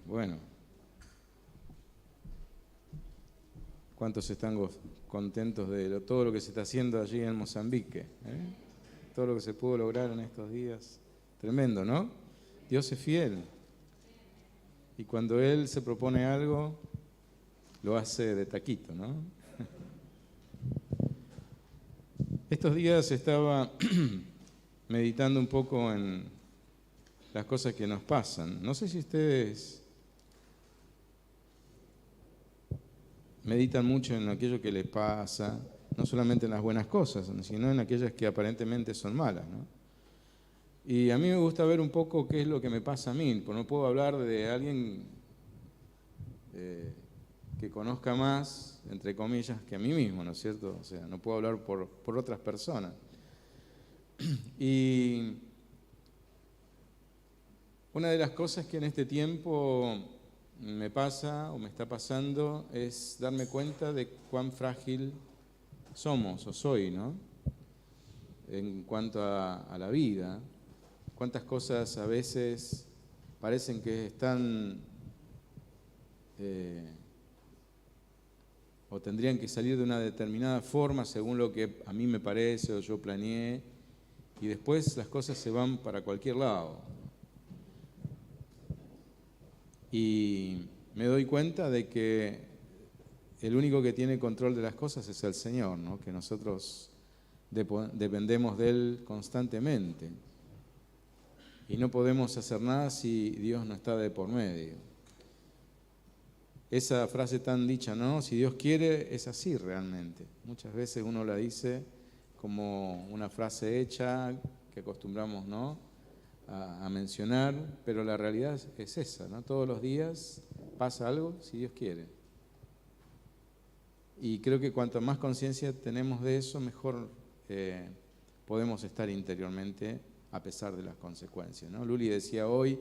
Bueno, ¿cuántos están contentos de todo lo que se está haciendo allí en Mozambique? Todo lo que se pudo lograr en estos días. Tremendo, ¿no? Dios es fiel. Y cuando Él se propone algo, lo hace de taquito, ¿no? Estos días estaba meditando un poco en las cosas que nos pasan. No sé si ustedes meditan mucho en aquello que les pasa, no solamente en las buenas cosas, sino en aquellas que aparentemente son malas, ¿no? Y a mí me gusta ver un poco qué es lo que me pasa a mí, porque no puedo hablar de alguien que conozca más, entre comillas, que a mí mismo, ¿no es cierto? O sea, no puedo hablar por otras personas. Y una de las cosas que en este tiempo me pasa o me está pasando es darme cuenta de cuán frágil somos o soy, ¿no? En cuanto a la vida, cuántas cosas a veces parecen que están o tendrían que salir de una determinada forma según lo que a mí me parece o yo planeé, y después las cosas se van para cualquier lado. Y me doy cuenta de que el único que tiene control de las cosas es el Señor, ¿no? Que nosotros dependemos de Él constantemente. Y no podemos hacer nada si Dios no está de por medio. Esa frase tan dicha, ¿no? Si Dios quiere, es así realmente. Muchas veces uno la dice como una frase hecha que acostumbramos, ¿no?, a mencionar, pero la realidad es esa, ¿no? Todos los días pasa algo si Dios quiere. Y creo que cuanto más conciencia tenemos de eso, mejor podemos estar interiormente a pesar de las consecuencias, ¿no? Luli decía hoy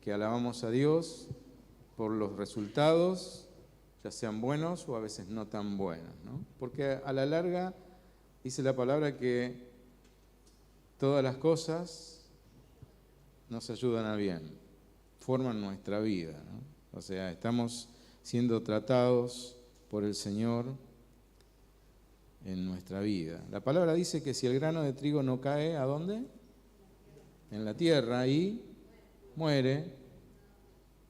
que alabamos a Dios por los resultados, ya sean buenos o a veces no tan buenos, ¿no? Porque a la larga dice la palabra que todas las cosas nos ayudan a bien, forman nuestra vida, ¿no? O sea, estamos siendo tratados por el Señor en nuestra vida. La palabra dice que si el grano de trigo no cae, ¿a dónde? En la tierra, y muere,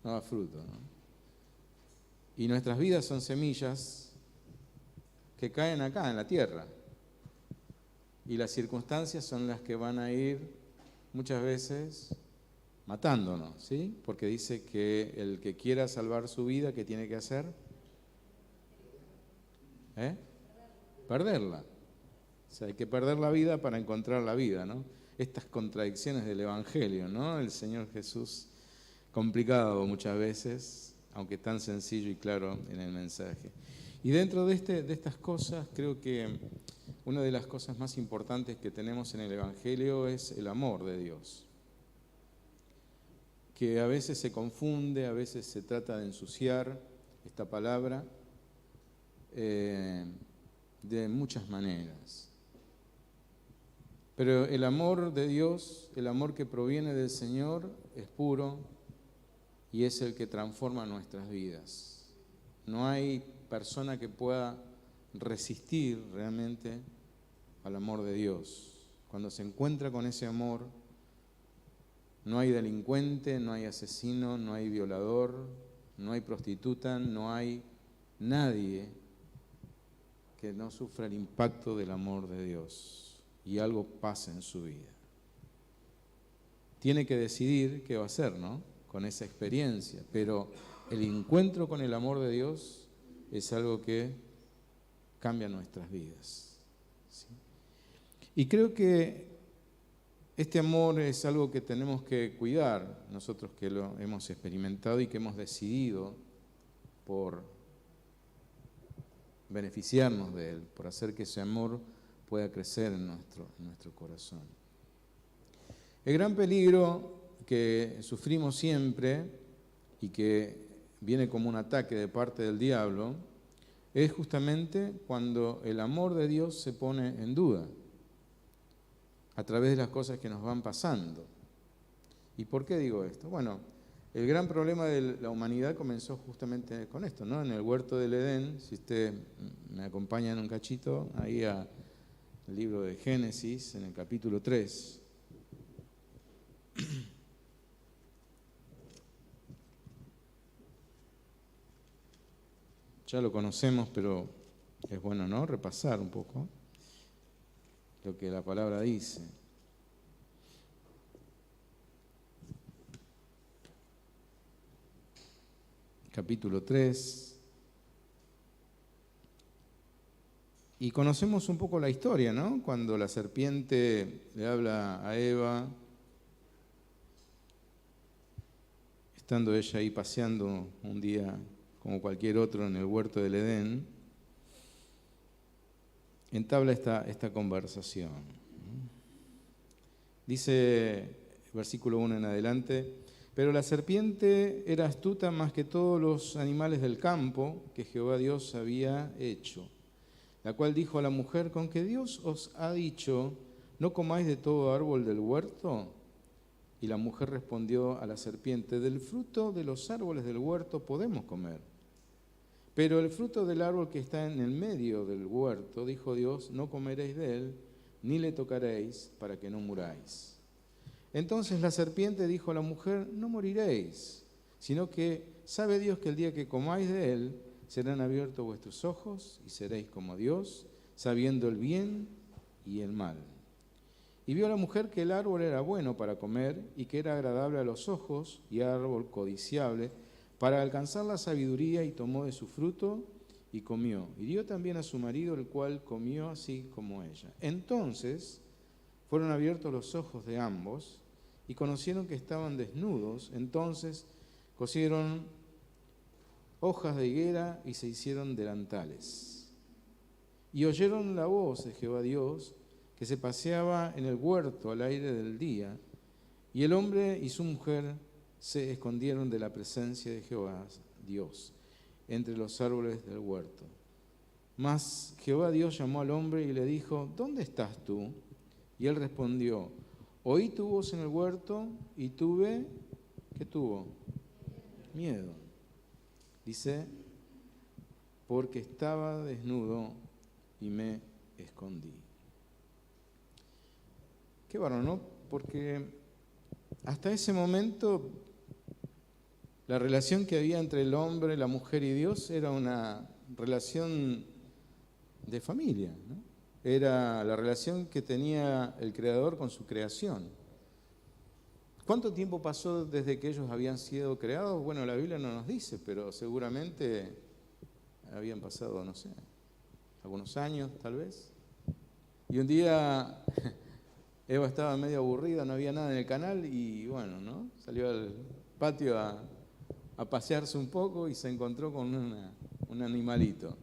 no da fruto, ¿no? Y nuestras vidas son semillas que caen acá, en la tierra. Y las circunstancias son las que van a ir muchas veces matándonos, ¿sí? Porque dice que el que quiera salvar su vida, ¿qué tiene que hacer? Perderla. O sea, hay que perder la vida para encontrar la vida, ¿no? Estas contradicciones del Evangelio, ¿no? El Señor Jesús, complicado muchas veces, aunque tan sencillo y claro en el mensaje. Y dentro de estas cosas, creo que una de las cosas más importantes que tenemos en el Evangelio es el amor de Dios, que a veces se confunde, a veces se trata de ensuciar esta palabra de muchas maneras. Pero el amor de Dios, el amor que proviene del Señor, es puro y es el que transforma nuestras vidas. No hay persona que pueda resistir realmente al amor de Dios. Cuando se encuentra con ese amor, no hay delincuente, no hay asesino, no hay violador, no hay prostituta, no hay nadie que no sufra el impacto del amor de Dios y algo pasa en su vida. Tiene que decidir qué va a hacer, ¿no?, con esa experiencia, pero el encuentro con el amor de Dios es algo que cambia nuestras vidas, ¿sí? Y creo que este amor es algo que tenemos que cuidar, nosotros que lo hemos experimentado y que hemos decidido por beneficiarnos de él, por hacer que ese amor pueda crecer en nuestro corazón. El gran peligro que sufrimos siempre y que viene como un ataque de parte del diablo es justamente cuando el amor de Dios se pone en duda a través de las cosas que nos van pasando. ¿Y por qué digo esto? Bueno, El gran problema de la humanidad comenzó justamente con esto, ¿no? En el huerto del Edén, si usted me acompaña en un cachito, ahí al libro de Génesis, en el capítulo 3. Ya lo conocemos, pero es bueno, ¿no? Repasar un poco lo que la palabra dice. Capítulo 3. Y conocemos un poco la historia, ¿no? Cuando la serpiente le habla a Eva, estando ella ahí paseando un día como cualquier otro en el huerto del Edén, entabla esta conversación. Dice, versículo 1 en adelante, pero la serpiente era astuta más que todos los animales del campo que Jehová Dios había hecho, la cual dijo a la mujer, ¿con que Dios os ha dicho, no comáis de todo árbol del huerto? Y la mujer respondió a la serpiente, del fruto de los árboles del huerto podemos comer, pero el fruto del árbol que está en el medio del huerto, dijo Dios, no comeréis de él, ni le tocaréis, para que no muráis. Entonces la serpiente dijo a la mujer, no moriréis, sino que sabe Dios que el día que comáis de él, serán abiertos vuestros ojos y seréis como Dios, sabiendo el bien y el mal. Y vio la mujer que el árbol era bueno para comer y que era agradable a los ojos y árbol codiciable para alcanzar la sabiduría, y tomó de su fruto y comió. Y dio también a su marido, el cual comió así como ella. Entonces fueron abiertos los ojos de ambos y conocieron que estaban desnudos. Entonces cosieron hojas de higuera y se hicieron delantales. Y oyeron la voz de Jehová Dios, que se paseaba en el huerto al aire del día, y el hombre y su mujer se escondieron de la presencia de Jehová Dios entre los árboles del huerto. Mas Jehová Dios llamó al hombre y le dijo, ¿dónde estás tú? Y él respondió, oí tu voz en el huerto y tuve, ¿qué tuvo? Miedo. Dice, porque estaba desnudo y me escondí. Qué bárbaro, ¿no? Porque hasta ese momento la relación que había entre el hombre, la mujer y Dios era una relación de familia, ¿no? Era la relación que tenía el Creador con su creación. ¿Cuánto tiempo pasó desde que ellos habían sido creados? Bueno, la Biblia no nos dice, pero seguramente habían pasado, no sé, algunos años tal vez. Y un día Eva estaba medio aburrida, no había nada en el canal y bueno, ¿no? Salió al patio a pasearse un poco y se encontró con un animalito.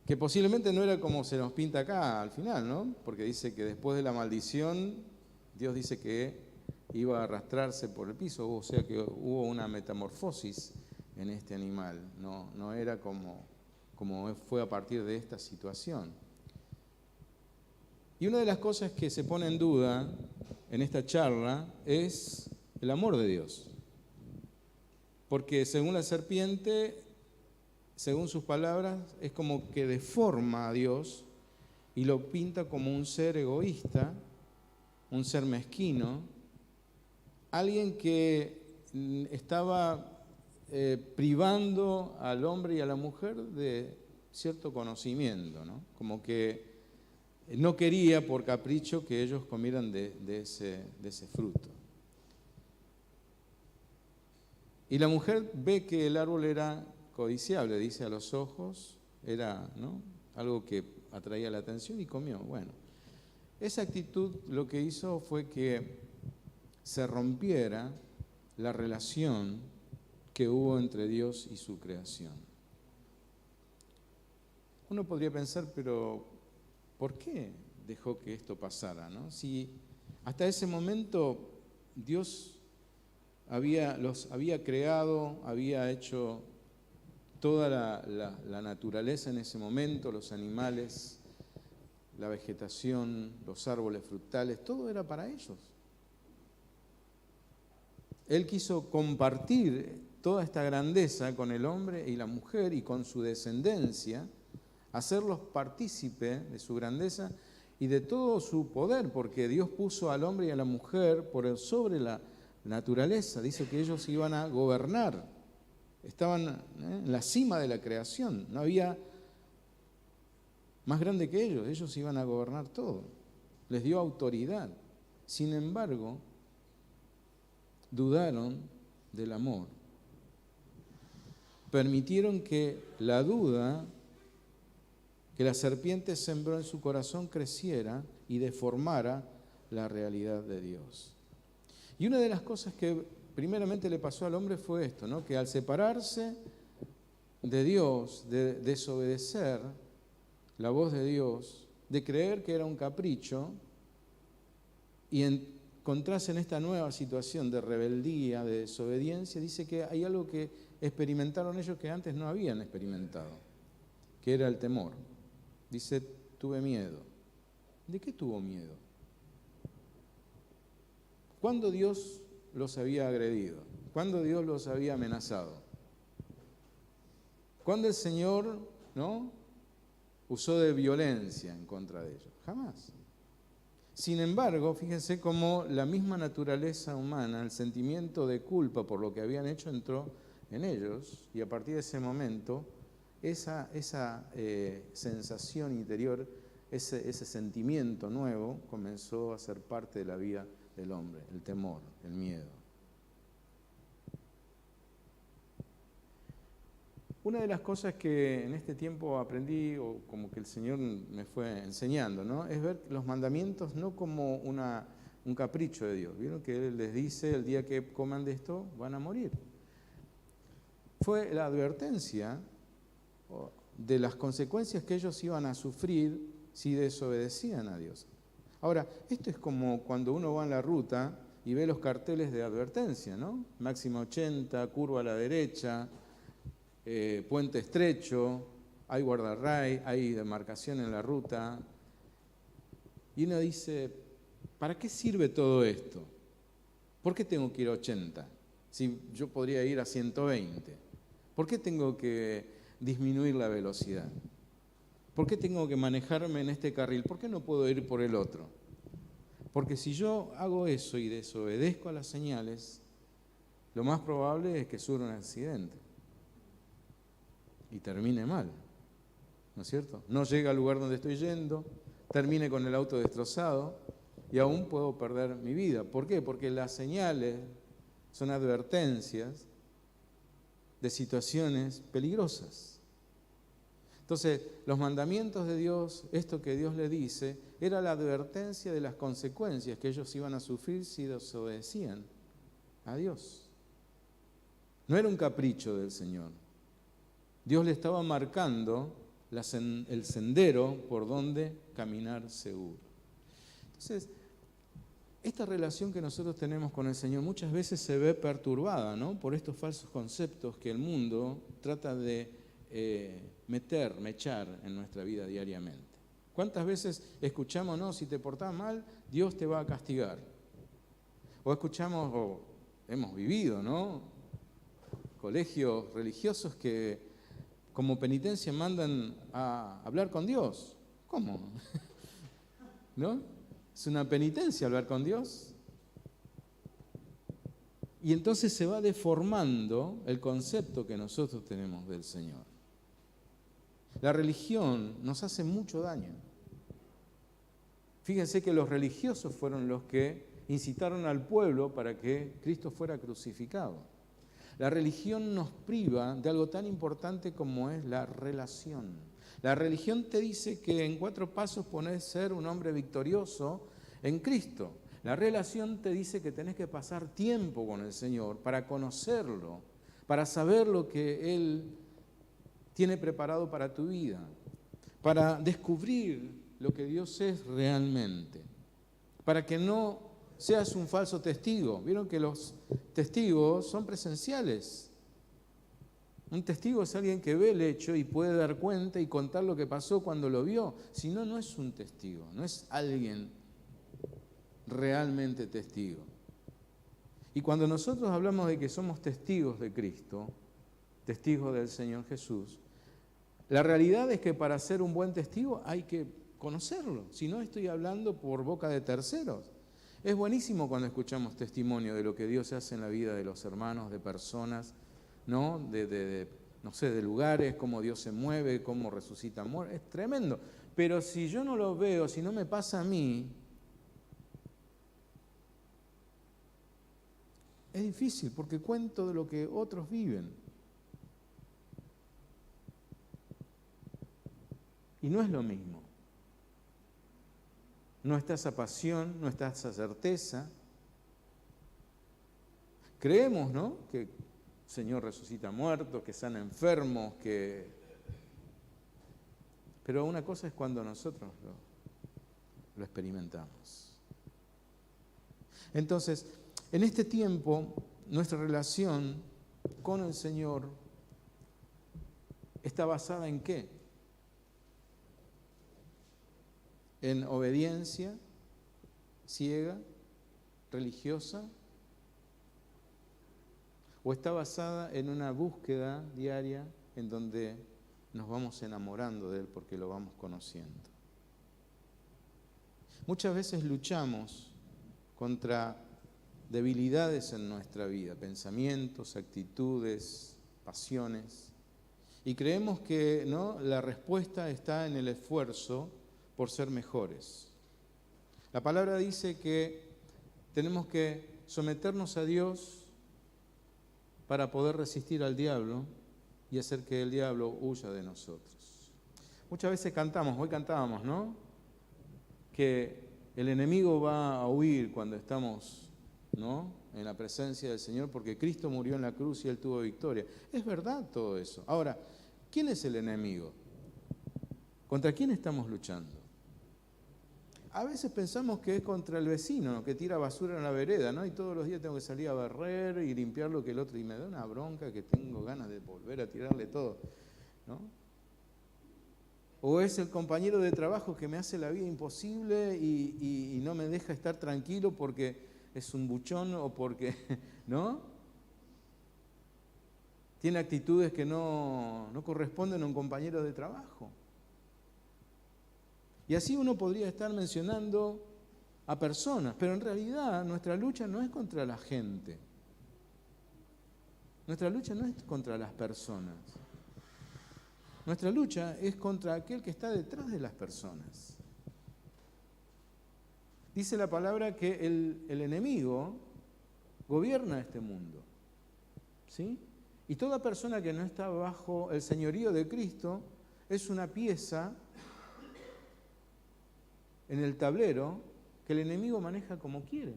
Que posiblemente no era como se nos pinta acá al final, ¿no? Porque dice que después de la maldición, Dios dice que iba a arrastrarse por el piso, o sea que hubo una metamorfosis en este animal, no era como fue a partir de esta situación. Y una de las cosas que se pone en duda en esta charla es el amor de Dios. Porque según la serpiente, según sus palabras, es como que deforma a Dios y lo pinta como un ser egoísta, un ser mezquino, alguien que estaba privando al hombre y a la mujer de cierto conocimiento, ¿no? Como que no quería por capricho que ellos comieran de ese fruto. Y la mujer ve que el árbol era codiciable, dice a los ojos, era, ¿no?, algo que atraía la atención y comió. Bueno, esa actitud lo que hizo fue que se rompiera la relación que hubo entre Dios y su creación. Uno podría pensar, pero ¿por qué dejó que esto pasara, ¿no? Si hasta ese momento Dios los había creado, había hecho toda la naturaleza en ese momento, los animales, la vegetación, los árboles frutales, todo era para ellos. Él quiso compartir toda esta grandeza con el hombre y la mujer y con su descendencia, hacerlos partícipes de su grandeza y de todo su poder, porque Dios puso al hombre y a la mujer por sobre la naturaleza. Dice que ellos iban a gobernar, estaban en la cima de la creación, no había más grande que ellos iban a gobernar todo, les dio autoridad. Sin embargo, dudaron del amor, permitieron que la duda que la serpiente sembró en su corazón creciera y deformara la realidad de Dios. Y una de las cosas que primeramente le pasó al hombre fue esto, ¿no? Que al separarse de Dios, de desobedecer la voz de Dios, de creer que era un capricho y encontrarse en esta nueva situación de rebeldía, de desobediencia, dice que hay algo que experimentaron ellos que antes no habían experimentado, que era el temor. Dice, tuve miedo. ¿De qué tuvo miedo? ¿Cuándo Dios los había agredido? ¿Cuándo Dios los había amenazado? ¿Cuándo el Señor, ¿no?, usó de violencia en contra de ellos? Jamás. Sin embargo, fíjense cómo la misma naturaleza humana, el sentimiento de culpa por lo que habían hecho entró en ellos, y a partir de ese momento esa sensación interior, ese sentimiento nuevo comenzó a ser parte de la vida del hombre, el temor, el miedo. Una de las cosas que en este tiempo aprendí, o como que el Señor me fue enseñando, ¿no?, es ver los mandamientos no como un capricho de Dios. ¿Vieron que Él les dice, el día que coman de esto van a morir? Fue la advertencia de las consecuencias que ellos iban a sufrir si desobedecían a Dios. Ahora, esto es como cuando uno va en la ruta y ve los carteles de advertencia, ¿no? Máxima 80, curva a la derecha, puente estrecho, hay guardarray, hay demarcación en la ruta. Y uno dice, ¿para qué sirve todo esto? ¿Por qué tengo que ir a 80 si yo podría ir a 120? ¿Por qué tengo que disminuir la velocidad? ¿Por qué tengo que manejarme en este carril? ¿Por qué no puedo ir por el otro? Porque si yo hago eso y desobedezco a las señales, lo más probable es que surja un accidente y termine mal, ¿no es cierto? No llegue al lugar donde estoy yendo, termine con el auto destrozado y aún puedo perder mi vida. ¿Por qué? Porque las señales son advertencias de situaciones peligrosas. Entonces, los mandamientos de Dios, esto que Dios le dice, era la advertencia de las consecuencias que ellos iban a sufrir si desobedecían a Dios. No era un capricho del Señor. Dios le estaba marcando el sendero por donde caminar seguro. Entonces, esta relación que nosotros tenemos con el Señor muchas veces se ve perturbada, ¿no?, por estos falsos conceptos que el mundo trata de mechar en nuestra vida diariamente. ¿Cuántas veces escuchamos, no, si te portás mal, Dios te va a castigar? O escuchamos, o hemos vivido, ¿no?, colegios religiosos que como penitencia mandan a hablar con Dios. ¿Cómo? ¿No? ¿Es una penitencia hablar con Dios? Y entonces se va deformando el concepto que nosotros tenemos del Señor. La religión nos hace mucho daño. Fíjense que los religiosos fueron los que incitaron al pueblo para que Cristo fuera crucificado. La religión nos priva de algo tan importante como es la relación. La religión te dice que en 4 pasos podés ser un hombre victorioso en Cristo. La relación te dice que tenés que pasar tiempo con el Señor para conocerlo, para saber lo que Él tiene preparado para tu vida, para descubrir lo que Dios es realmente, para que no seas un falso testigo. Vieron que los testigos son presenciales. Un testigo es alguien que ve el hecho y puede dar cuenta y contar lo que pasó cuando lo vio. Si no, no es un testigo, no es alguien realmente testigo. Y cuando nosotros hablamos de que somos testigos de Cristo, testigos del Señor Jesús, la realidad es que para ser un buen testigo hay que conocerlo, si no estoy hablando por boca de terceros. Es buenísimo cuando escuchamos testimonio de lo que Dios hace en la vida de los hermanos, de personas, ¿no? No sé, de lugares, cómo Dios se mueve, cómo resucita muertos. Es tremendo. Pero si yo no lo veo, si no me pasa a mí, es difícil porque cuento de lo que otros viven. Y no es lo mismo. No está esa pasión, no está esa certeza. Creemos, ¿no?, que el Señor resucita muertos, que sana enfermos, pero una cosa es cuando nosotros lo experimentamos. Entonces, en este tiempo, nuestra relación con el Señor está basada ¿en qué? En obediencia ciega, religiosa, o está basada en una búsqueda diaria en donde nos vamos enamorando de Él porque lo vamos conociendo. Muchas veces luchamos contra debilidades en nuestra vida, pensamientos, actitudes, pasiones, y creemos que, ¿no?, la respuesta está en el esfuerzo por ser mejores. La palabra dice que tenemos que someternos a Dios para poder resistir al diablo y hacer que el diablo huya de nosotros. Muchas veces cantamos, hoy cantábamos, ¿no?, que el enemigo va a huir cuando estamos, ¿no?, en la presencia del Señor, porque Cristo murió en la cruz y Él tuvo victoria. Es verdad todo eso. Ahora, ¿quién es el enemigo? ¿Contra quién estamos luchando? A veces pensamos que es contra el vecino, ¿no?, que tira basura en la vereda, ¿no? Y todos los días tengo que salir a barrer y limpiar lo que el otro, y me da una bronca que tengo ganas de volver a tirarle todo, ¿no? O es el compañero de trabajo que me hace la vida imposible y no me deja estar tranquilo porque es un buchón o porque, ¿no?, tiene actitudes que no corresponden a un compañero de trabajo. Y así uno podría estar mencionando a personas, pero en realidad nuestra lucha no es contra la gente. Nuestra lucha no es contra las personas. Nuestra lucha es contra aquel que está detrás de las personas. Dice la palabra que el enemigo gobierna este mundo, ¿sí? Y toda persona que no está bajo el señorío de Cristo es una pieza en el tablero que el enemigo maneja como quiere.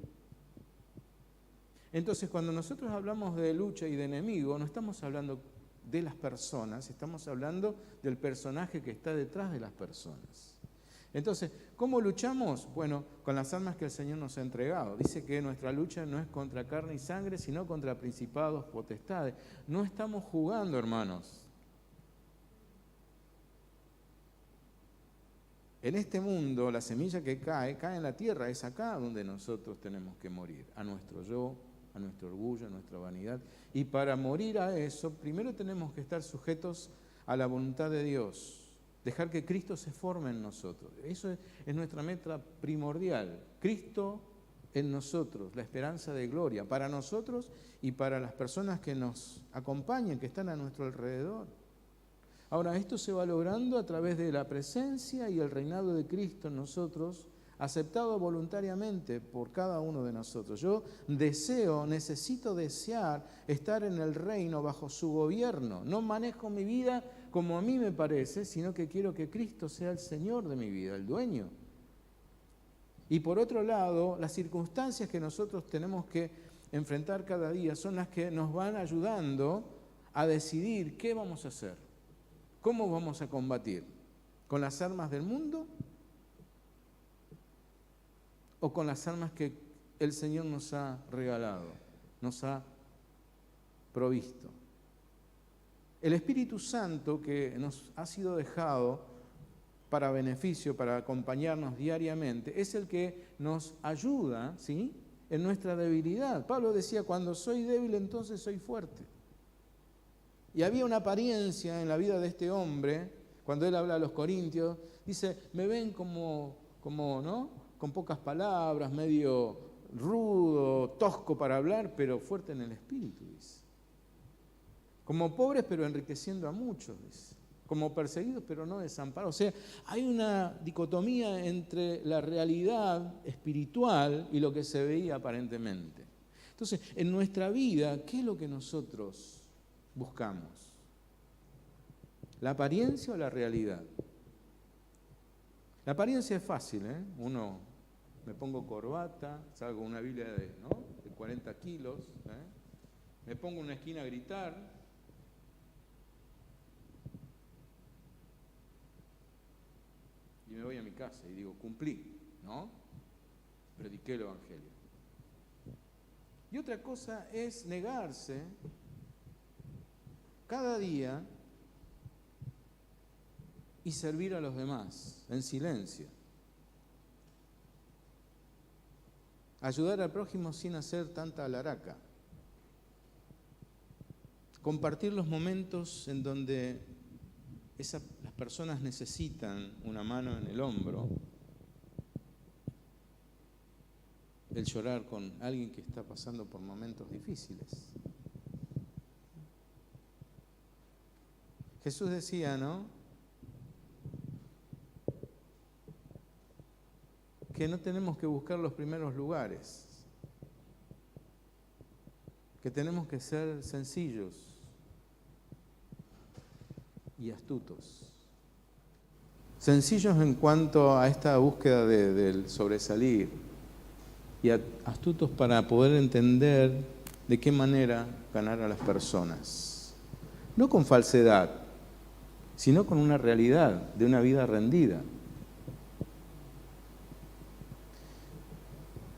Entonces, cuando nosotros hablamos de lucha y de enemigo, no estamos hablando de las personas, estamos hablando del personaje que está detrás de las personas. Entonces, ¿cómo luchamos? Bueno, con las armas que el Señor nos ha entregado. Dice que nuestra lucha no es contra carne y sangre, sino contra principados, potestades. No estamos jugando, hermanos. En este mundo, la semilla que cae en la tierra. Es acá donde nosotros tenemos que morir, a nuestro yo, a nuestro orgullo, a nuestra vanidad. Y para morir a eso, primero tenemos que estar sujetos a la voluntad de Dios, dejar que Cristo se forme en nosotros. Eso es nuestra meta primordial. Cristo en nosotros, la esperanza de gloria, para nosotros y para las personas que nos acompañan, que están a nuestro alrededor. Ahora, esto se va logrando a través de la presencia y el reinado de Cristo en nosotros, aceptado voluntariamente por cada uno de nosotros. Yo necesito desear estar en el reino bajo su gobierno. No manejo mi vida como a mí me parece, sino que quiero que Cristo sea el Señor de mi vida, el dueño. Y por otro lado, las circunstancias que nosotros tenemos que enfrentar cada día son las que nos van ayudando a decidir qué vamos a hacer. ¿Cómo vamos a combatir? ¿Con las armas del mundo? ¿O con las armas que el Señor nos ha regalado, nos ha provisto? El Espíritu Santo que nos ha sido dejado para beneficio, para acompañarnos diariamente, es el que nos ayuda, ¿sí?, en nuestra debilidad. Pablo decía, cuando soy débil, entonces soy fuerte. Y había una apariencia en la vida de este hombre, cuando él habla a los corintios, dice, me ven como ¿no? Con pocas palabras, medio rudo, tosco para hablar, pero fuerte en el espíritu, dice. Como pobres, pero enriqueciendo a muchos, dice. Como perseguidos, pero no desamparados. O sea, hay una dicotomía entre la realidad espiritual y lo que se veía aparentemente. Entonces, en nuestra vida, ¿qué es lo que nosotros buscamos? ¿La apariencia o la realidad? La apariencia es fácil, ¿eh? Uno, me pongo corbata, salgo con una Biblia de 40 kilos, me pongo en una esquina a gritar. Y me voy a mi casa y digo, cumplí, ¿no? Prediqué el Evangelio. Y otra cosa es negarse cada día y servir a los demás en silencio. Ayudar al prójimo sin hacer tanta alaraca. Compartir los momentos en donde las personas necesitan una mano en el hombro. El llorar con alguien que está pasando por momentos difíciles. Jesús decía, ¿no? Que no tenemos que buscar los primeros lugares, que tenemos que ser sencillos y astutos. Sencillos en cuanto a esta búsqueda del sobresalir y astutos para poder entender de qué manera ganar a las personas. No con falsedad, sino con una realidad de una vida rendida.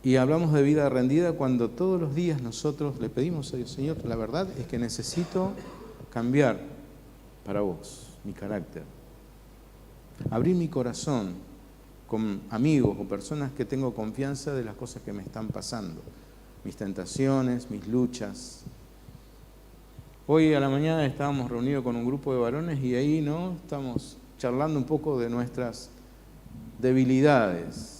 Y hablamos de vida rendida cuando todos los días nosotros le pedimos a Dios, Señor, la verdad es que necesito cambiar para vos mi carácter. Abrir mi corazón con amigos o personas que tengo confianza de las cosas que me están pasando, mis tentaciones, mis luchas. Hoy a la mañana estábamos reunidos con un grupo de varones y ahí estamos charlando un poco de nuestras debilidades.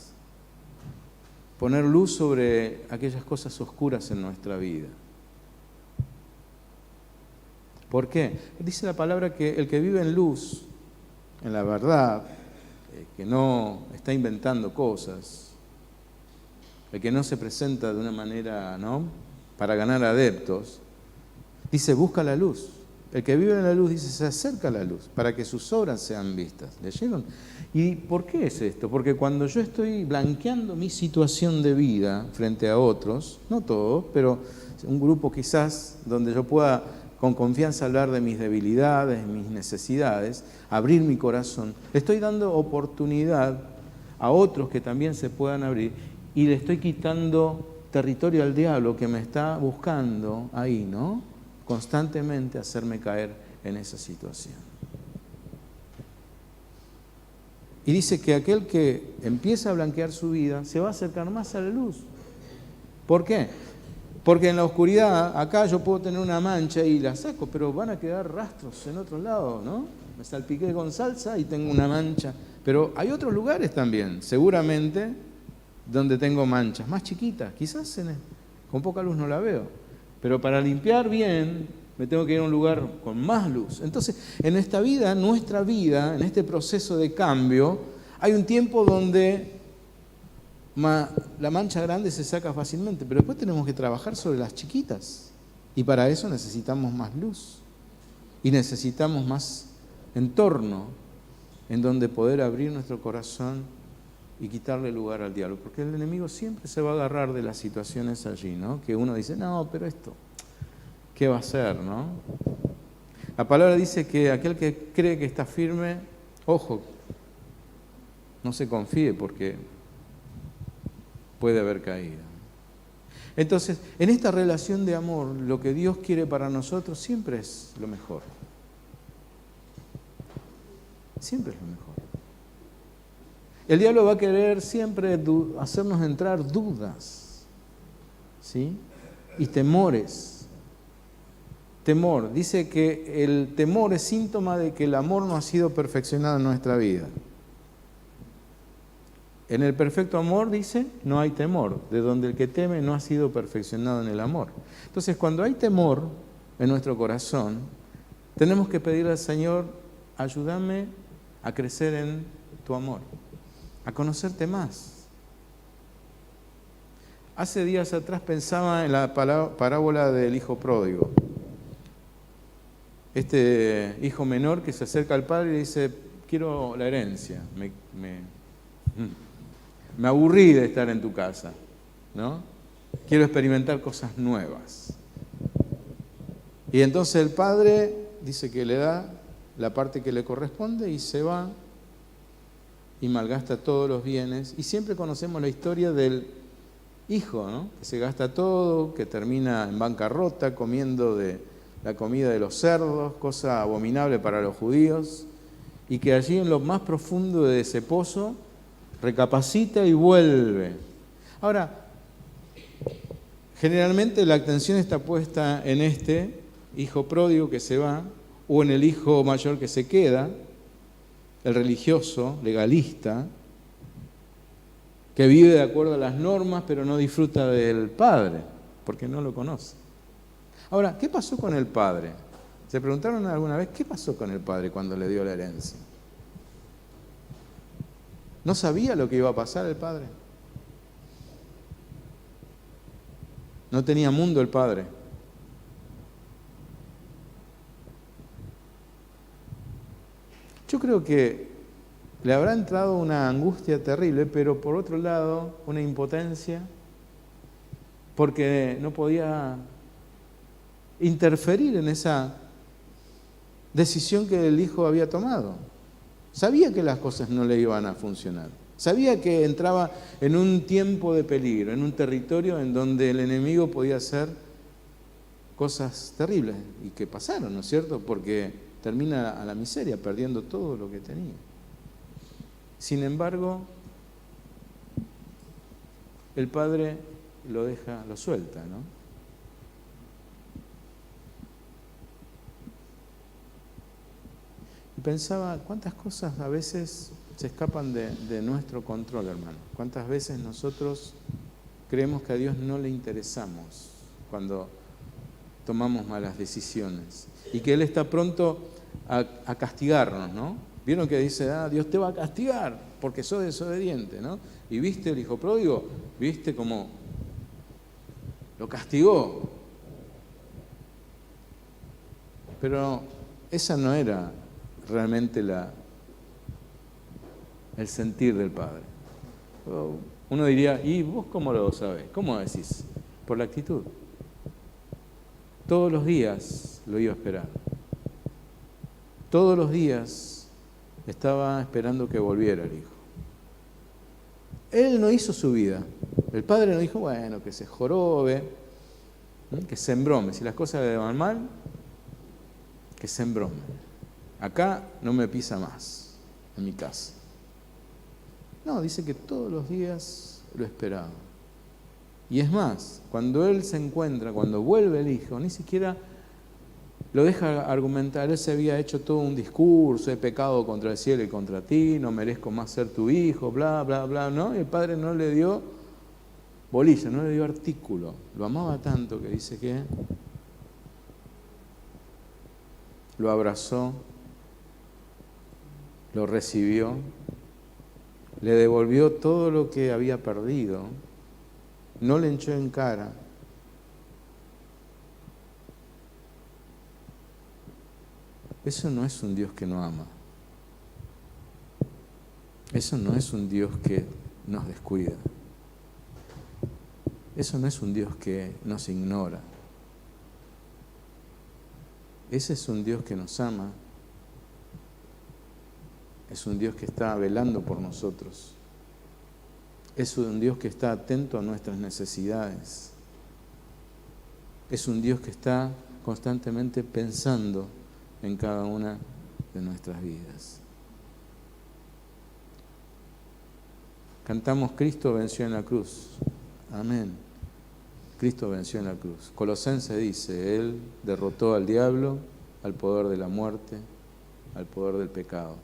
Poner luz sobre aquellas cosas oscuras en nuestra vida. ¿Por qué? Dice la palabra que el que vive en luz, en la verdad, que no está inventando cosas, el que no se presenta de una manera, para ganar adeptos, dice, busca la luz. El que vive en la luz, dice, se acerca a la luz para que sus obras sean vistas. ¿Leyeron? ¿Y por qué es esto? Porque cuando yo estoy blanqueando mi situación de vida frente a otros, no todos, pero un grupo quizás donde yo pueda con confianza hablar de mis debilidades, mis necesidades, abrir mi corazón, le estoy dando oportunidad a otros que también se puedan abrir y le estoy quitando territorio al diablo que me está buscando ahí, constantemente hacerme caer en esa situación. Y dice que aquel que empieza a blanquear su vida se va a acercar más a la luz. ¿Por qué? Porque en la oscuridad, acá yo puedo tener una mancha y la saco, pero van a quedar rastros en otro lado, Me salpiqué con salsa y tengo una mancha. Pero hay otros lugares también, seguramente, donde tengo manchas más chiquitas. Quizás con poca luz no la veo. Pero para limpiar bien, me tengo que ir a un lugar con más luz. Entonces, en esta vida, nuestra vida, en este proceso de cambio, hay un tiempo donde la mancha grande se saca fácilmente, pero después tenemos que trabajar sobre las chiquitas. Y para eso necesitamos más luz. Y necesitamos más entorno en donde poder abrir nuestro corazón y quitarle lugar al diablo. Porque el enemigo siempre se va a agarrar de las situaciones allí, que uno dice, no, pero esto, ¿qué va a hacer, La palabra dice que aquel que cree que está firme, ojo, no se confíe porque puede haber caído. Entonces, en esta relación de amor, lo que Dios quiere para nosotros siempre es lo mejor. Siempre es lo mejor. El diablo va a querer siempre hacernos entrar dudas. ¿sí? Y temores. Temor. Dice que el temor es síntoma de que el amor no ha sido perfeccionado en nuestra vida. En el perfecto amor, dice, no hay temor, de donde el que teme no ha sido perfeccionado en el amor. Entonces, cuando hay temor en nuestro corazón, tenemos que pedirle al Señor, ayúdame a crecer en tu amor, a conocerte más. Hace días atrás pensaba en la parábola del hijo pródigo. Este hijo menor que se acerca al padre y le dice, quiero la herencia, me aburrí de estar en tu casa, ¿no? Quiero experimentar cosas nuevas. Y entonces el padre dice que le da la parte que le corresponde y se va y malgasta todos los bienes. Y siempre conocemos la historia del hijo, ¿no? Que se gasta todo, que termina en bancarrota, comiendo de la comida de los cerdos, cosa abominable para los judíos, y que allí en lo más profundo de ese pozo recapacita y vuelve. Ahora, generalmente la atención está puesta en este hijo pródigo que se va, o en el hijo mayor que se queda, el religioso, legalista, que vive de acuerdo a las normas, pero no disfruta del padre, porque no lo conoce. Ahora, ¿qué pasó con el padre? ¿Se preguntaron alguna vez qué pasó con el padre cuando le dio la herencia? ¿No sabía lo que iba a pasar el padre? No tenía mundo el padre. Yo creo que le habrá entrado una angustia terrible, pero por otro lado, una impotencia, porque no podía interferir en esa decisión que el hijo había tomado. Sabía que las cosas no le iban a funcionar. Sabía que entraba en un tiempo de peligro, en un territorio en donde el enemigo podía hacer cosas terribles y que pasaron, ¿no es cierto? Porque termina a la miseria, perdiendo todo lo que tenía. Sin embargo, el padre lo deja, lo suelta, ¿no? Y pensaba, ¿cuántas cosas a veces se escapan de nuestro control, hermano? ¿Cuántas veces nosotros creemos que a Dios no le interesamos cuando tomamos malas decisiones? Y que Él está pronto a castigarnos, ¿no? ¿Vieron que dice, Dios te va a castigar porque sos desobediente, ¿no? Y viste el hijo pródigo, viste cómo lo castigó. Pero esa no era realmente el sentir del Padre. Uno diría, ¿y vos cómo lo sabés? ¿Cómo decís? Por la actitud. Todos los días lo iba a esperar. Todos los días estaba esperando que volviera el hijo. Él no hizo su vida. El padre no dijo, bueno, que se jorobe, que se embrome. Si las cosas le van mal, que se embrome. Acá no me pisa más, en mi casa. No, dice que todos los días lo esperaba. Y es más, cuando él se encuentra, cuando vuelve el hijo, ni siquiera lo deja argumentar. Él se había hecho todo un discurso, he pecado contra el cielo y contra ti, no merezco más ser tu hijo, bla, bla, bla, ¿no? Y el padre no le dio bolilla, no le dio artículo. Lo amaba tanto que dice que lo abrazó, lo recibió, le devolvió todo lo que había perdido, no le echó en cara. Eso no es un Dios que no ama. Eso no es un Dios que nos descuida. Eso no es un Dios que nos ignora. Ese es un Dios que nos ama. Es un Dios que está velando por nosotros. Es un Dios que está atento a nuestras necesidades. Es un Dios que está constantemente pensando en cada una de nuestras vidas. Cantamos Cristo venció en la cruz. Amén. Cristo venció en la cruz. Colosenses dice, Él derrotó al diablo, al poder de la muerte, al poder del pecado.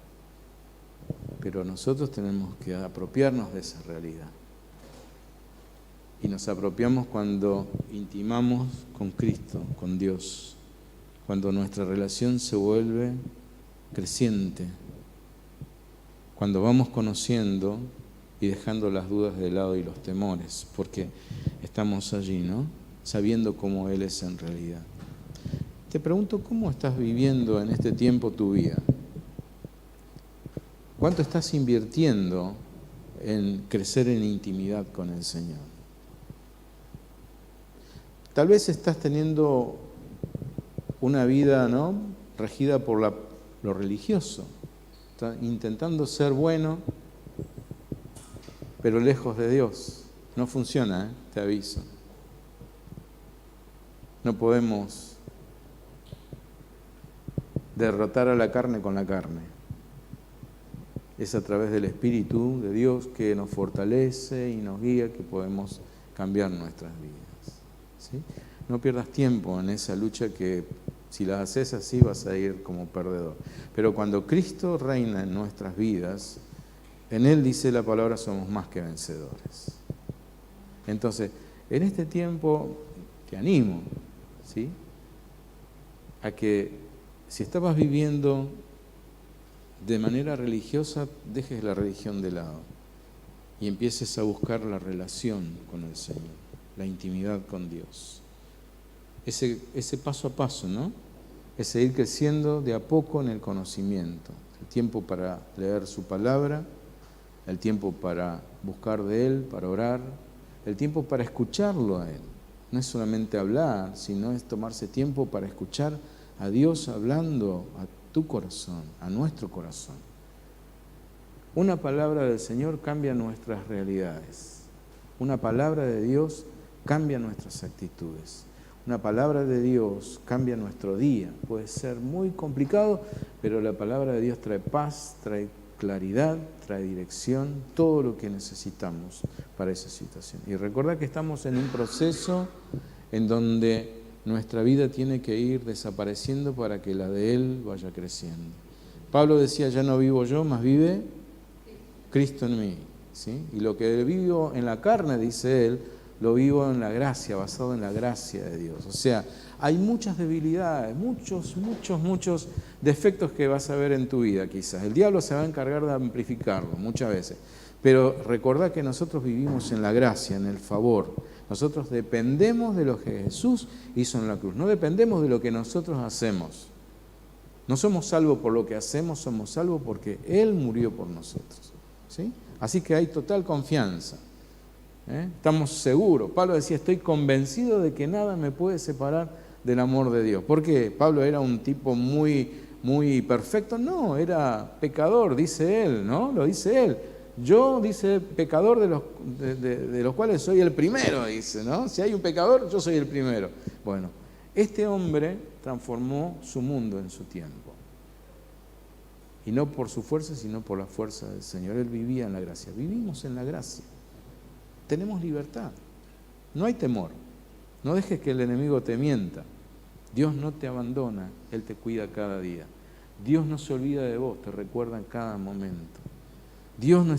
Pero nosotros tenemos que apropiarnos de esa realidad. Y nos apropiamos cuando intimamos con Cristo, con Dios, cuando nuestra relación se vuelve creciente, cuando vamos conociendo y dejando las dudas de lado y los temores, porque estamos allí, ¿no? Sabiendo cómo Él es en realidad. Te pregunto, ¿cómo estás viviendo en este tiempo tu vida? ¿Cuánto estás invirtiendo en crecer en intimidad con el Señor? Tal vez estás teniendo una vida, ¿no?, regida por lo religioso. Estás intentando ser bueno, pero lejos de Dios. No funciona, te aviso. No podemos derrotar a la carne con la carne. Es a través del Espíritu de Dios que nos fortalece y nos guía que podemos cambiar nuestras vidas, ¿sí? No pierdas tiempo en esa lucha que si la haces así vas a ir como perdedor. Pero cuando Cristo reina en nuestras vidas, en Él, dice la palabra, somos más que vencedores. Entonces, en este tiempo te animo, ¿sí?, a que si estabas viviendo de manera religiosa, dejes la religión de lado y empieces a buscar la relación con el Señor, la intimidad con Dios. Ese paso a paso, ¿no? Ese ir creciendo de a poco en el conocimiento. El tiempo para leer su palabra, el tiempo para buscar de Él, para orar, el tiempo para escucharlo a Él. No es solamente hablar, sino es tomarse tiempo para escuchar a Dios hablando a tu corazón, a nuestro corazón. Una palabra del Señor cambia nuestras realidades. Una palabra de Dios cambia nuestras actitudes. Una palabra de Dios cambia nuestro día. Puede ser muy complicado, pero la palabra de Dios trae paz, trae claridad, trae dirección, todo lo que necesitamos para esa situación. Y recuerda que estamos en un proceso en donde nuestra vida tiene que ir desapareciendo para que la de Él vaya creciendo. Pablo decía, ya no vivo yo, más vive Cristo en mí, ¿sí? Y lo que vivo en la carne, dice él, lo vivo en la gracia, basado en la gracia de Dios. O sea, hay muchas debilidades, muchos defectos que vas a ver en tu vida quizás. El diablo se va a encargar de amplificarlo muchas veces. Pero recordá que nosotros vivimos en la gracia, en el favor. Nosotros dependemos de lo que Jesús hizo en la cruz. No dependemos de lo que nosotros hacemos. No somos salvos por lo que hacemos, somos salvos porque Él murió por nosotros, ¿sí? Así que hay total confianza. Estamos seguros. Pablo decía, estoy convencido de que nada me puede separar del amor de Dios. ¿Por qué? Pablo era un tipo muy perfecto. No, era pecador, dice él, ¿no? Lo dice él. Yo, dice, pecador de los cuales soy el primero, dice, ¿no? Si hay un pecador, yo soy el primero. Bueno, este hombre transformó su mundo en su tiempo. Y no por su fuerza, sino por la fuerza del Señor. Él vivía en la gracia. Vivimos en la gracia. Tenemos libertad. No hay temor. No dejes que el enemigo te mienta. Dios no te abandona. Él te cuida cada día. Dios no se olvida de vos, te recuerda en cada momento. Dios no